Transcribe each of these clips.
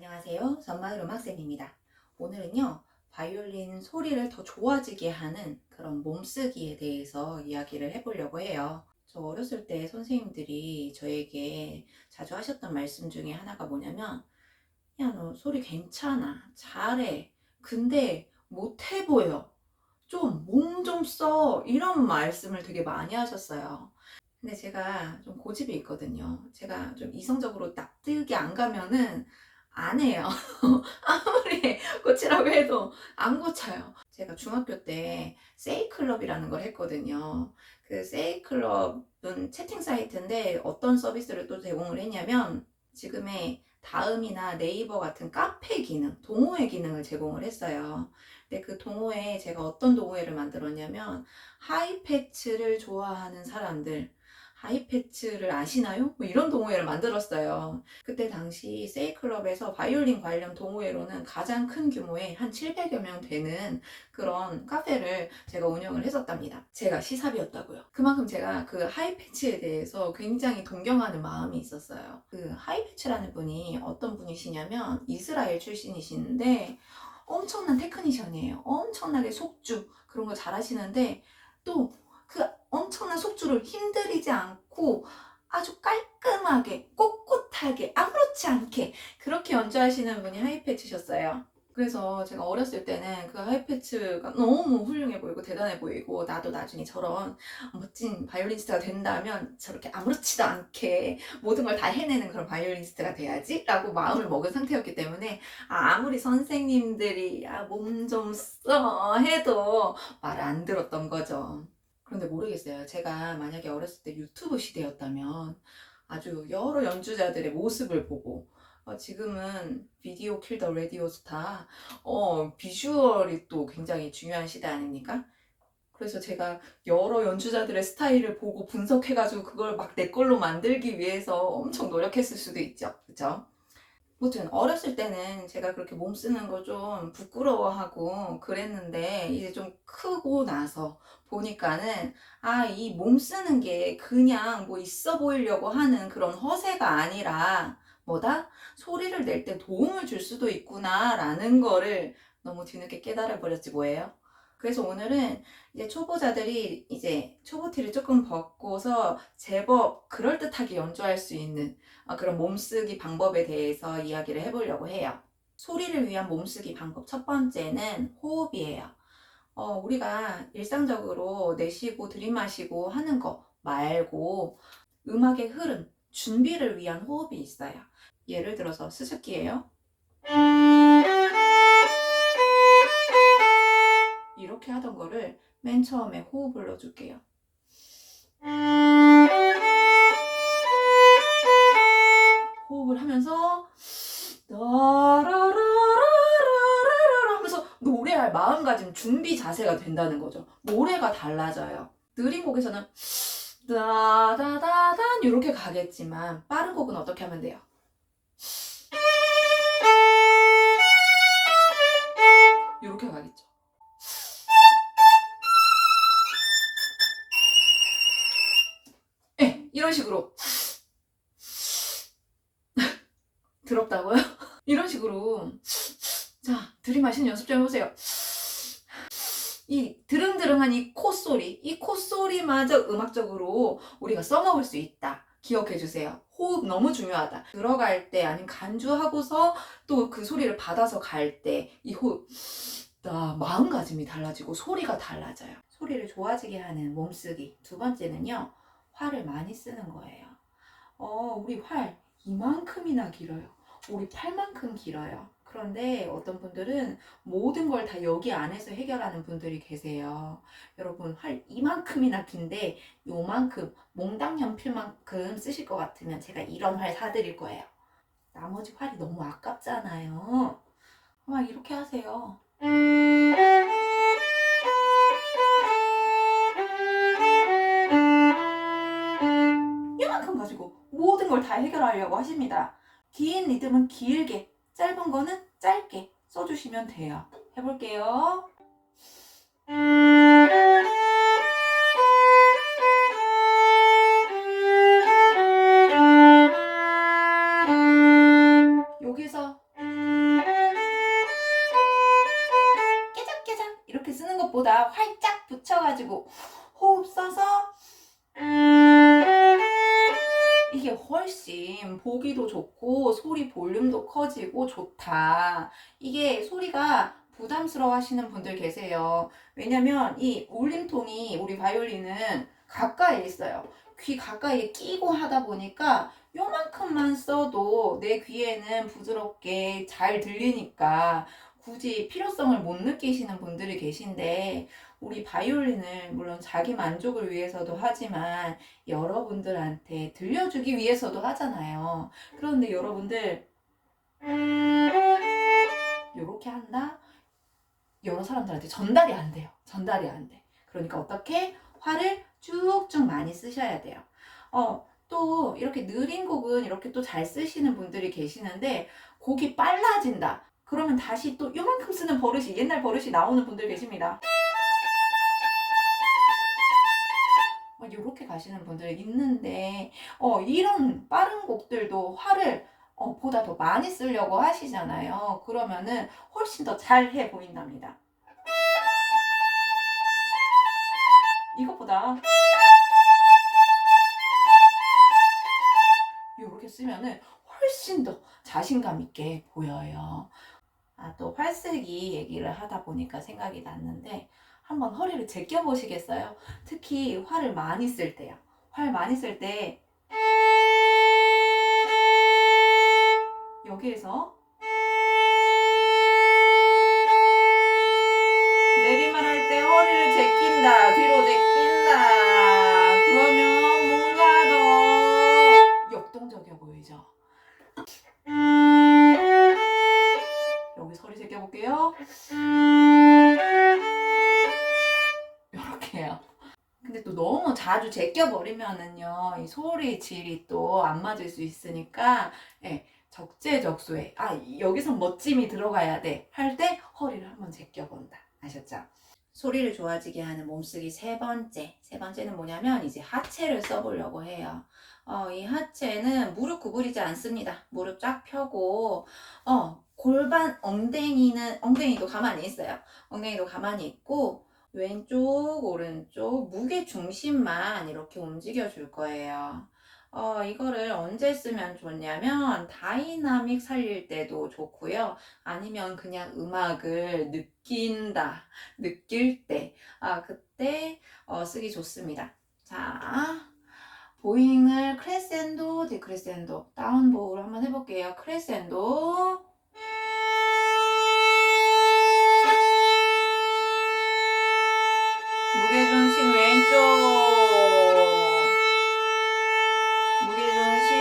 안녕하세요. 전마을 음악쌤입니다. 오늘은요, 바이올린 소리를 더 좋아지게 하는 그런 몸쓰기에 대해서 이야기를 해보려고 해요. 저 어렸을 때 선생님들이 저에게 자주 하셨던 말씀 중에 하나가 뭐냐면, 야, 너 소리 괜찮아. 잘해. 근데 못해 보여. 좀 몸 좀 써. 이런 말씀을 되게 많이 하셨어요. 근데 제가 좀 고집이 있거든요. 제가 좀 이성적으로 납득이 안 가면은 안 해요. 아무리 고치라고 해도 안 고쳐요. 제가 중학교 때 세이클럽이라는 걸 했거든요. 그 세이클럽은 채팅 사이트인데 어떤 서비스를 또 제공을 했냐면 지금의 다음이나 네이버 같은 카페 기능, 동호회 기능을 제공을 했어요. 근데 그 동호회에 제가 어떤 동호회를 만들었냐면 하이패치를 좋아하는 사람들, 하이패치를 아시나요? 뭐 이런 동호회를 만들었어요. 그때 당시 세이클럽에서 바이올린 관련 동호회로는 가장 큰 규모의 한 700여 명 되는 그런 카페를 제가 운영을 했었답니다. 제가 시삽이었다고요. 그만큼 제가 그 하이패치에 대해서 굉장히 동경하는 마음이 있었어요. 그 하이패치라는 분이 어떤 분이시냐면 이스라엘 출신이신데 엄청난 테크니션이에요. 엄청나게 속주 그런 거 잘하시는데 또 그 엄청난 속주를 힘들이지 않고 아주 깔끔하게 꼿꼿하게 아무렇지 않게 그렇게 연주하시는 분이 하이패치셨어요. 그래서 제가 어렸을 때는 그 하이패치가 너무 훌륭해 보이고 대단해 보이고 나도 나중에 저런 멋진 바이올리니스트가 된다면 저렇게 아무렇지도 않게 모든 걸 다 해내는 그런 바이올리니스트가 돼야지 라고 마음을 먹은 상태였기 때문에 아무리 선생님들이 몸 좀 써 해도 말 안 들었던 거죠. 그런데 모르겠어요. 제가 만약에 어렸을 때 유튜브 시대였다면 아주 여러 연주자들의 모습을 보고 지금은 비디오 킬 더 라디오 스타 비주얼이 또 굉장히 중요한 시대 아닙니까? 그래서 제가 여러 연주자들의 스타일을 보고 분석해가지고 그걸 막 내 걸로 만들기 위해서 엄청 노력했을 수도 있죠. 그쵸? 아무튼 어렸을 때는 제가 그렇게 몸 쓰는 거 좀 부끄러워하고 그랬는데 이제 좀 크고 나서 보니까는 이 몸 쓰는 게 그냥 뭐 있어 보이려고 하는 그런 허세가 아니라 뭐다? 소리를 낼 때 도움을 줄 수도 있구나라는 거를 너무 뒤늦게 깨달아 버렸지 뭐예요. 그래서 오늘은 이제 초보자들이 이제 초보티를 조금 벗고서 제법 그럴듯하게 연주할 수 있는 그런 몸쓰기 방법에 대해서 이야기를 해보려고 해요. 소리를 위한 몸쓰기 방법 첫 번째는 호흡이에요. 우리가 일상적으로 내쉬고 들이마시고 하는 거 말고 음악의 흐름, 준비를 위한 호흡이 있어요. 예를 들어서 스스키예요. 이렇게 하던 거를 맨 처음에 호흡을 넣어줄게요. 호흡을 하면서 라라라라라라 하면서 노래할 마음가짐 준비 자세가 된다는 거죠. 노래가 달라져요. 느린 곡에서는 다다다단 이렇게 가겠지만 빠른 곡은 어떻게 하면 돼요? 이렇게 가겠죠. 네, 이런 식으로 더럽다고요? 이런 식으로 자 들이마시는 연습 좀 해보세요. 이 드릉드릉한 이 콧소리, 이 콧소리마저 음악적으로 우리가 써먹을 수 있다. 기억해 주세요. 호흡 너무 중요하다. 들어갈 때 아니면 간주하고서 또 그 소리를 받아서 갈 때 이 호흡 마음가짐이 달라지고 소리가 달라져요. 소리를 좋아지게 하는 몸쓰기. 두 번째는요. 활을 많이 쓰는 거예요. 우리 활 이만큼이나 길어요. 우리 팔만큼 길어요. 그런데 어떤 분들은 모든 걸 다 여기 안에서 해결하는 분들이 계세요. 여러분 활 이만큼이나 긴데 요만큼 몽당 연필만큼 쓰실 것 같으면 제가 이런 활 사드릴 거예요. 나머지 활이 너무 아깝잖아요. 이렇게 하세요. 이만큼 가지고 모든 걸 다 해결하려고 하십니다. 긴 리듬은 길게, 짧은 거는 짧게 써주시면 돼요. 해볼게요. 여기서 이것보다 활짝 붙여가지고 호흡 써서 이게 훨씬 보기도 좋고 소리 볼륨도 커지고 좋다. 이게 소리가 부담스러워 하시는 분들 계세요. 왜냐면 이 울림통이 우리 바이올린은 가까이에 있어요. 귀 가까이에 끼고 하다 보니까 요만큼만 써도 내 귀에는 부드럽게 잘 들리니까 굳이 필요성을 못 느끼시는 분들이 계신데, 우리 바이올린을 물론 자기 만족을 위해서도 하지만 여러분들한테 들려주기 위해서도 하잖아요. 그런데 여러분들 이렇게 한다? 여러 사람들한테 전달이 안 돼요. 전달이 안 돼. 그러니까 어떻게? 활을 쭉쭉 많이 쓰셔야 돼요. 또 이렇게 느린 곡은 이렇게 또 잘 쓰시는 분들이 계시는데, 곡이 빨라진다. 그러면 다시 또 요만큼 쓰는 버릇이, 옛날 버릇이 나오는 분들 계십니다. 이렇게 가시는 분들이 있는데, 이런 빠른 곡들도 활을 보다 더 많이 쓰려고 하시잖아요. 그러면은 훨씬 더 잘해 보인답니다. 이것보다 이렇게 쓰면은 훨씬 더 자신감 있게 보여요. 또 활쓰기 얘기를 하다 보니까 생각이 났는데, 한번 허리를 제껴 보시겠어요? 특히 활을 많이 쓸 때요. 활 많이 쓸 때 여기에서 내리말 할 때 허리를 제낀다, 뒤로 제낀다. 그러면 뭔가 더 역동적이어 보이죠? 여기 소리 제껴볼게요. 이렇게 해요. 근데 또 너무 자주 제껴버리면은요, 이 소리 질이 또 안 맞을 수 있으니까, 적재적소에, 여기서 멋짐이 들어가야 돼 할 때 허리를 한번 제껴본다. 아셨죠? 소리를 좋아지게 하는 몸쓰기 세 번째는 뭐냐면 이제 하체를 써보려고 해요. 이 하체는 무릎 구부리지 않습니다. 무릎 쫙 펴고, 골반, 엉덩이도 가만히 있어요. 엉덩이도 가만히 있고, 왼쪽, 오른쪽, 무게 중심만 이렇게 움직여 줄 거예요. 이거를 언제 쓰면 좋냐면 다이나믹 살릴 때도 좋고요. 아니면 그냥 음악을 느낄 때, 그때 쓰기 좋습니다. 자, 보잉을 크레센도, 디크레센도, 다운보우를 한번 해볼게요. 크레센도, 무게중심 왼쪽, 무게중심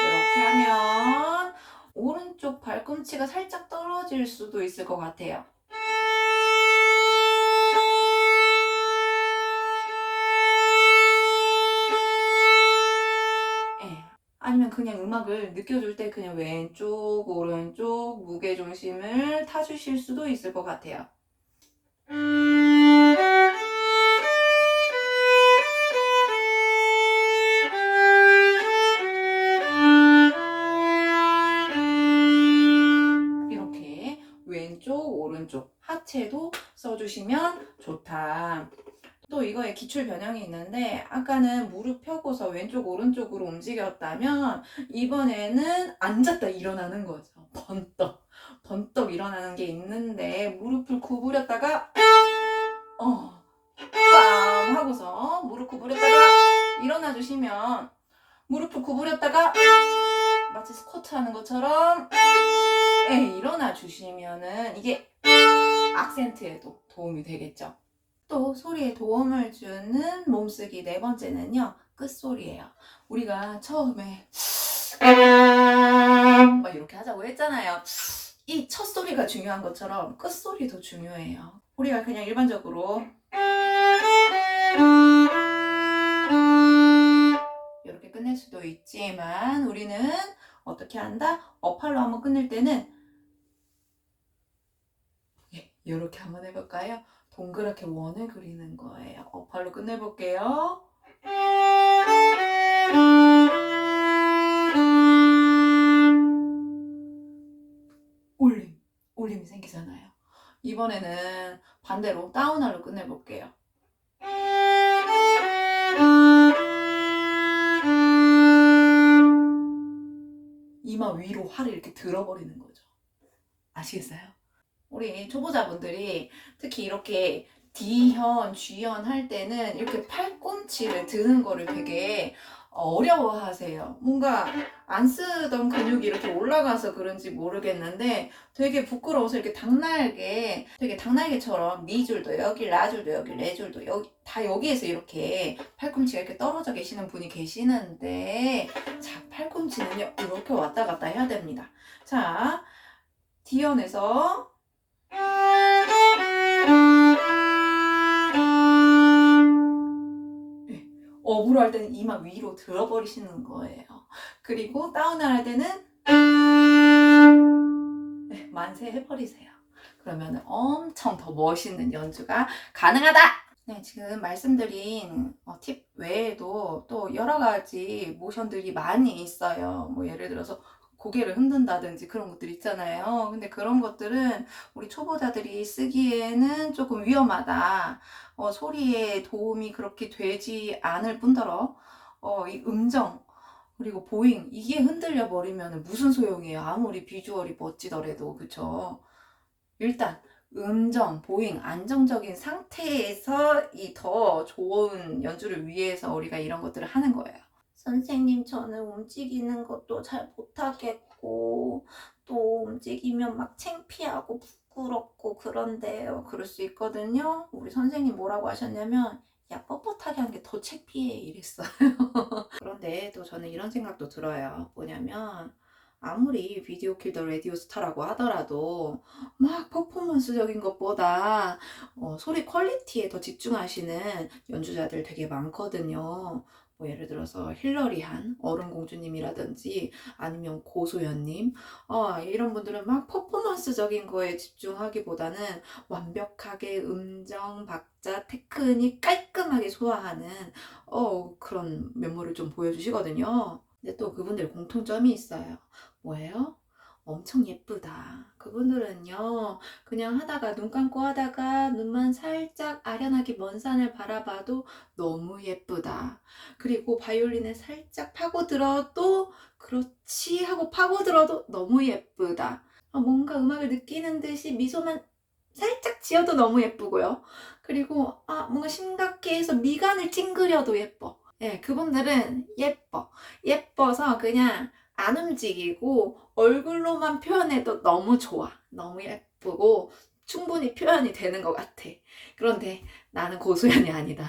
이렇게 하면 오른쪽 발꿈치가 살짝 떨어질 수도 있을 것 같아요. 아니면 그냥 음악을 느껴줄 때 그냥 왼쪽, 오른쪽 무게중심을 타주실 수도 있을 것 같아요. 이렇게 왼쪽, 오른쪽 하체도 써주시면 좋다. 또 이거에 기출 변형이 있는데, 아까는 무릎 펴고서 왼쪽 오른쪽으로 움직였다면 이번에는 앉았다 일어나는 거죠. 번떡 일어나는 게 있는데, 무릎을 구부렸다가 빰 하고서 무릎 구부렸다가 일어나 주시면, 무릎을 구부렸다가 마치 스쿼트 하는 것처럼 일어나 주시면은 이게 악센트에도 도움이 되겠죠. 또 소리에 도움을 주는 몸쓰기 네 번째는요, 끝소리예요. 우리가 처음에 막 이렇게 하자고 했잖아요. 이 첫 소리가 중요한 것처럼 끝소리도 중요해요. 우리가 그냥 일반적으로 이렇게 끝낼 수도 있지만, 우리는 어떻게 한다? 어팔로 한번 끝낼 때는 이렇게 한번 해볼까요? 동그랗게 원을 그리는 거예요. 어팔로 끝내볼게요. 울림이 생기잖아요. 이번에는 반대로 다운활로 끝내볼게요. 이마 위로 활을 이렇게 들어버리는 거죠. 아시겠어요? 우리 초보자분들이 특히 이렇게 D현, G현 할 때는 이렇게 팔꿈치를 드는 거를 되게 어려워하세요. 뭔가 안 쓰던 근육이 이렇게 올라가서 그런지 모르겠는데 되게 부끄러워서 이렇게 닭날개, 되게 닭날개처럼 미줄도 여기, 라줄도 여기, 레줄도 여기, 다 여기에서 이렇게 팔꿈치가 이렇게 떨어져 계시는 분이 계시는데, 자, 팔꿈치는요, 이렇게 왔다 갔다 해야 됩니다. 자, D현에서 업으로 할 때는 이마 위로 들어버리시는 거예요. 그리고 다운을 할 때는 만세 해버리세요. 그러면 엄청 더 멋있는 연주가 가능하다! 네, 지금 말씀드린 팁 외에도 또 여러 가지 모션들이 많이 있어요. 뭐 예를 들어서 고개를 흔든다든지 그런 것들 있잖아요. 근데 그런 것들은 우리 초보자들이 쓰기에는 조금 위험하다. 소리에 도움이 그렇게 되지 않을 뿐더러 이 음정 그리고 보잉 이게 흔들려 버리면 무슨 소용이에요. 아무리 비주얼이 멋지더라도. 그쵸? 일단 음정, 보잉, 안정적인 상태에서 이 더 좋은 연주를 위해서 우리가 이런 것들을 하는 거예요. 선생님, 저는 움직이는 것도 잘 못하겠고 또 움직이면 막 창피하고 부끄럽고 그런데요. 그럴 수 있거든요. 우리 선생님 뭐라고 하셨냐면 야, 뻣뻣하게 하는 게 더 창피해 이랬어요. 그런데 또 저는 이런 생각도 들어요. 뭐냐면 아무리 비디오 킬 더 라디오 스타라고 하더라도 막 퍼포먼스적인 것보다 소리 퀄리티에 더 집중하시는 연주자들 되게 많거든요. 뭐 예를 들어서 힐러리한 얼음공주님이라든지 아니면 고소연님 이런 분들은 막 퍼포먼스적인 거에 집중하기보다는 완벽하게 음정, 박자, 테크닉 깔끔하게 소화하는 그런 면모를 좀 보여주시거든요. 근데 또 그분들 공통점이 있어요. 뭐예요? 엄청 예쁘다. 그분들은요, 그냥 하다가 눈 감고 하다가 눈만 살짝 아련하게 먼 산을 바라봐도 너무 예쁘다. 그리고 바이올린을 살짝 파고들어도 그렇지 하고 파고들어도 너무 예쁘다. 뭔가 음악을 느끼는 듯이 미소만 살짝 지어도 너무 예쁘고요. 그리고 뭔가 심각해해서 미간을 찡그려도 예뻐. 예, 그분들은 예뻐. 예뻐서 그냥 안 움직이고 얼굴로만 표현해도 너무 좋아. 너무 예쁘고 충분히 표현이 되는 것 같아. 그런데 나는 고소연이 아니다.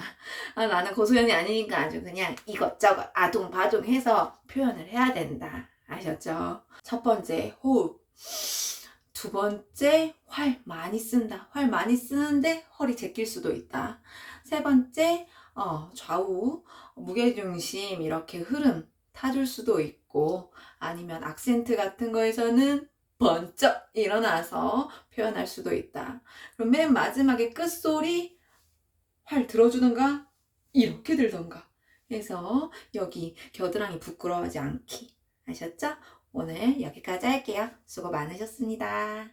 나는 고소연이 아니니까 아주 그냥 이것저것 아둥바둥 해서 표현을 해야 된다. 아셨죠? 첫 번째, 호흡. 두 번째, 활 많이 쓴다. 활 많이 쓰는데 허리 제낄 수도 있다. 세 번째, 좌우 무게중심 이렇게 흐름 타줄 수도 있고, 아니면 악센트 같은 거에서는 번쩍 일어나서 표현할 수도 있다. 그럼 맨 마지막에 끝소리 활 들어주던가 이렇게 들던가 해서 여기 겨드랑이 부끄러워하지 않기. 아셨죠? 오늘 여기까지 할게요. 수고 많으셨습니다.